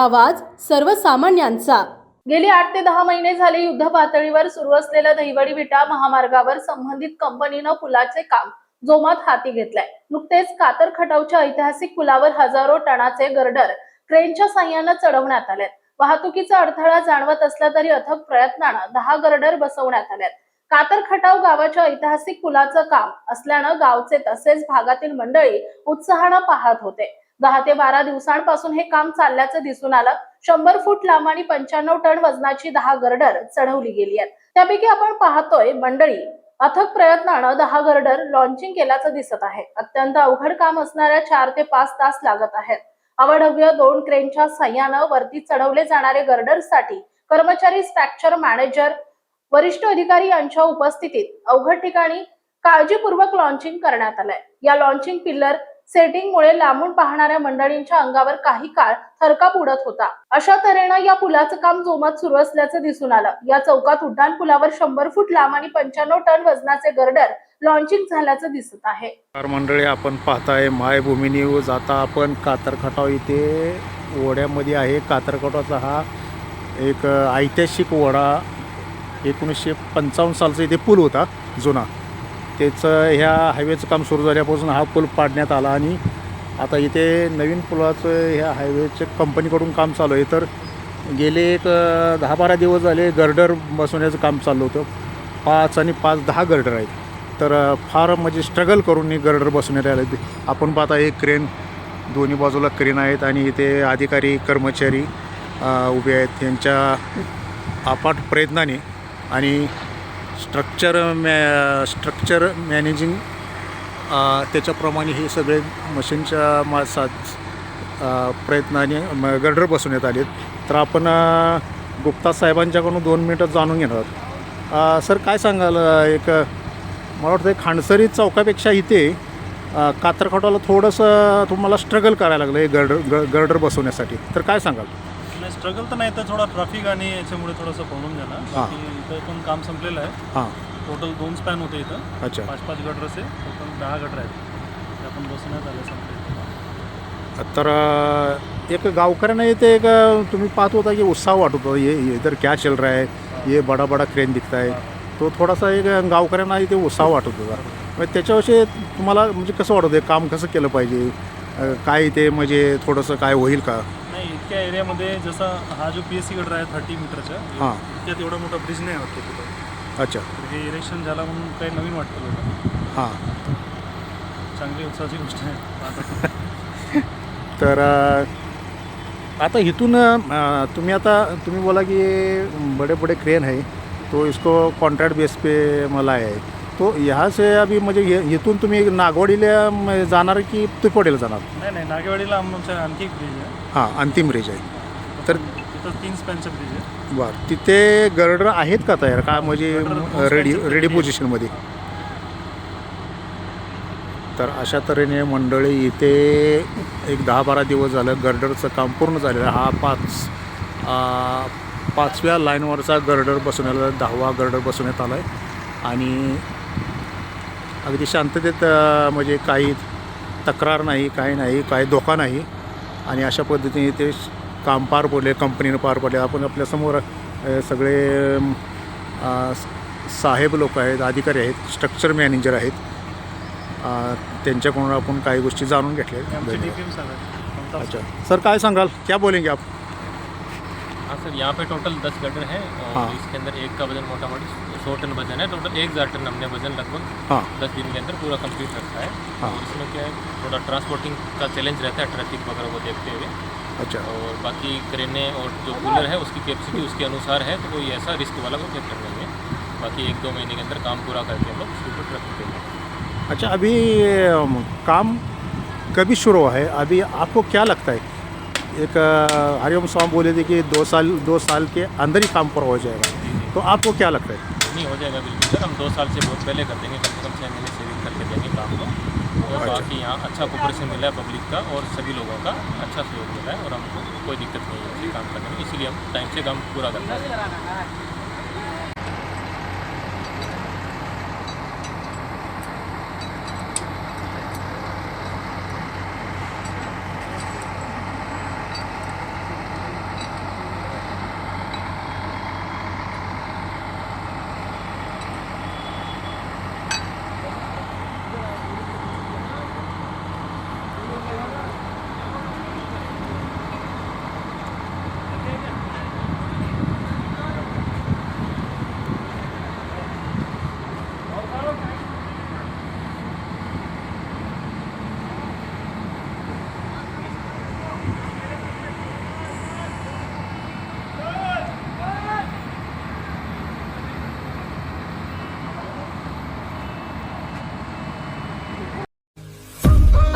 आवाज सर्वसामान्यांचा। गेली 8 ते 10 महिने झाले युद्ध पातळीवर सुरू असलेल्या दहिवडी विटा महामार्गावर संबंधित कंपनीनं पुलाचे काम जोमात हाती घेतलंय। नुकतेच कातर खटावच्या ऐतिहासिक पुलावर हजारो टनाचे गर्डर क्रेनच्या साह्याने चढवण्यात आलेत। वाहतुकीचा अडथळा जाणवत असला तरी अथक प्रयत्नानं 10 गर्डर बसवण्यात आलेत। कातर खटाव गावाच्या ऐतिहासिक पुलाचं काम असल्यानं गावचे तसेच भागातील मंडळी उत्साहानं पाहत होते। 10 ते 12 दिवसांपासून हे काम चालल्याचं दिसून आलं। 100 फूट लांब आणि 95 टन वजनाची 10 गर्डर चढवली गेली आहेत। त्यापैकी आपण पाहतोय मंडळी अथक प्रयत्नानं 10 गर्डर लॉन्चिंग केल्याचं दिसत आहे। अत्यंत अवघड काम असणाऱ्या 4 ते 5 तास लागत आहेत। अवढव्य 2 क्रेनच्या साह्यानं वरती चढवले जाणारे गर्डरसाठी कर्मचारी, स्ट्रक्चर मॅनेजर, वरिष्ठ अधिकारी यांच्या उपस्थितीत अवघड ठिकाणी काळजीपूर्वक लॉन्चिंग करण्यात आलंय। या लॉन्चिंग पिल्लर सेटिंगमुळे लांबून पाहणाऱ्या मंडळींच्या अंगावर काही काळ थरकाप उडत होता। अशा तऱ्हेनं या पुलाचं काम जोमात सुरू असल्याचं दिसून आलं। या चौकात उड्डाण पुलावर 100 फूट लांब आणि 95 टन वजनाचे गर्डर लॉन्चिंग झाल्याचं दिसत आहे। मंडळी, आपण पाहताय मायभूमी न्यूज। आता आपण कातर खटाव इथे ओढ्यामध्ये आहे। कातर खटावचा हा एक ऐतिहासिक ओढा 1955 सालचा इथे पूल होता जुना। त्याचं ह्या हायवेचं काम सुरू झाल्यापासून हा पूल पाडण्यात आला आणि आता इथे नवीन पुलाचं ह्या हायवेच्या कंपनीकडून काम चालू आहे। तर गेले एक 10-12 दिवस झाले गर्डर बसवण्याचं काम चाललं होतं। 5 आणि 5 10 गर्डर आहेत। तर फार म्हणजे स्ट्रगल करून गर्डर बसवण्यात आले। आपण पाहता एक क्रेन, दोन्ही बाजूला क्रेन आहेत आणि इथे अधिकारी कर्मचारी उभे आहेत। त्यांच्या अफाट प्रयत्नाने आणि स्ट्रक्चर मॅनेजिंग त्याच्याप्रमाणे हे सगळे मशीनच्या प्रयत्नाने गर्डर बसवण्यात आले। तर आपण गुप्ता साहेबांच्याकडून 2 मिनिटं जाणून घेणार आहोत। सर, काय सांगाल? एक मला वाटतं खांडसरी चौकापेक्षा इथे कातर खटावला थोडंसं तुम्हाला स्ट्रगल करायला लागलं हे गर्डर बसवण्यासाठी, तर काय सांगाल? नाही, स्ट्रगल तर नाही, तर थोडा ट्रॅफिक आणि याच्यामुळे थोडंसं प्रॉब्लेम झाला। बाकी इथं पण काम संपलेलं आहे। हां, टोटल 2 स्पॅन होते इथं। अच्छा, 5-5 गटर असे टोटल 10 गटर आहेत ते आपण बसवण्यात आले संपले। तर एक गावकऱ्यांना इथे एक तुम्ही पाहत होता की उत्साह वाटत होता, ये इधर क्या चल रहा है, ये बड़ा बड़ा क्रेन दिखता है। तो थोडासा एक गावकऱ्यांना इथे उत्साह वाटत होता। मग त्याच्याविषयी तुम्हाला म्हणजे कसं वाटत आहे, काम कसं केलं पाहिजे, काय इथे म्हणजे थोडंसं काय होईल का? नाही, इतक्या एरियामध्ये जसा हा जो PSC गटर आहे 30 मीटरचा, हां, इतक्यात एवढा मोठा ब्रिज नाही वाटतो कुठं। अच्छा, तर हे इरेक्शन झाला म्हणून काही नवीन वाटतं लोक। हां, चांगली उत्साहाची गोष्ट आहे। तर आता इथून तुम्ही बोला कि बड़े बड़े क्रेन है, तो इसको कॉन्ट्रैक्ट बेस पे मला है। तो यहाँ से अभी म्हणजे इथून तुम्ही नागवाडीला जाणार की तुपवाडीला जाणार? नाही, नागेवाडीला आमच्या आणखी एक ब्रिज आहे। हां, अंतिम ब्रिज आहे। तर तिथं 3 स्पॅनचा ब्रिज आहे। बरं, तिथे गर्डर आहेत का तयार, का म्हणजे रेडी पोझिशनमध्ये? तर अशा तऱ्हेने मंडळी इथे एक 10-12 दिवस झालं गर्डरचं काम पूर्ण झालेलं आहे। हा 5व्या लाईनवरचा गर्डर बसवण्याला 10वा गर्डर बसवण्यात आला आहे आणि अगदी शांततेत म्हणजे काही तक्रार नाही, काही नाही, काही धोका नाही आणि अशा पद्धतीने ते काम पार पडले, कंपनीनं पार पडले। आपण आपल्यासमोर सगळे साहेब लोक आहेत, अधिकारी आहेत, स्ट्रक्चर मॅनेजर आहेत, त्यांच्याकडून आपण काही गोष्टी जाणून घेतल्या। अच्छा सर, काय सांगाल, क्या बोलेंगे आप? हाँ सर, यहाँ पे टोटल 10 गटर हैं और हाँ, इसके अंदर एक का वजन मोटा मोटी 100 टन वजन है। टोटल 1000 टन हमने वजन लगभग हाँ, 10 दिन के अंदर पूरा कंप्लीट रखा है। हाँ, और इसमें क्या है, थोड़ा ट्रांसपोर्टिंग का चैलेंज रहता है ट्रैफिक वगैरह को देखते हुए। अच्छा, और बाकी क्रेनें और जो कूलर है उसकी कैपेसिटी उसके अनुसार है, तो कोई ऐसा रिस्क वाला कोई फैक्टर नहीं है। बाकी 1-2 महीने के अंदर काम पूरा करके हम लोग उसके ऊपर रख देंगे। अच्छा, अभी काम कभी शुरू हुआ है? अभी आपको क्या लगता है? एक हरिओम स्वामी बोले थे कि 2 साल के अंदर ही काम पूरा हो जाएगा, तो आपको क्या लगता है? नहीं, हो जाएगा बिल्कुल सर। हम 2 साल से बहुत पहले कर देंगे, कम से कम 6 महीने सेविंग करके देंगे काम को। और अच्छा, बाकी यहाँ अच्छा कोऑपरेशन मिला है पब्लिक का और सभी लोगों का अच्छा सहयोग मिला है और हमको कोई दिक्कत नहीं है इसी काम करने में, इसीलिए हम टाइम से काम पूरा करते हैं।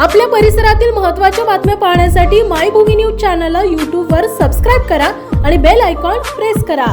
आपल्या परिसरातील महत्त्वाच्या बातम्या पाहण्यासाठी मायभूमी न्यूज चॅनलला यूट्यूबवर सबस्क्राईब करा आणि बेल आयकॉन प्रेस करा.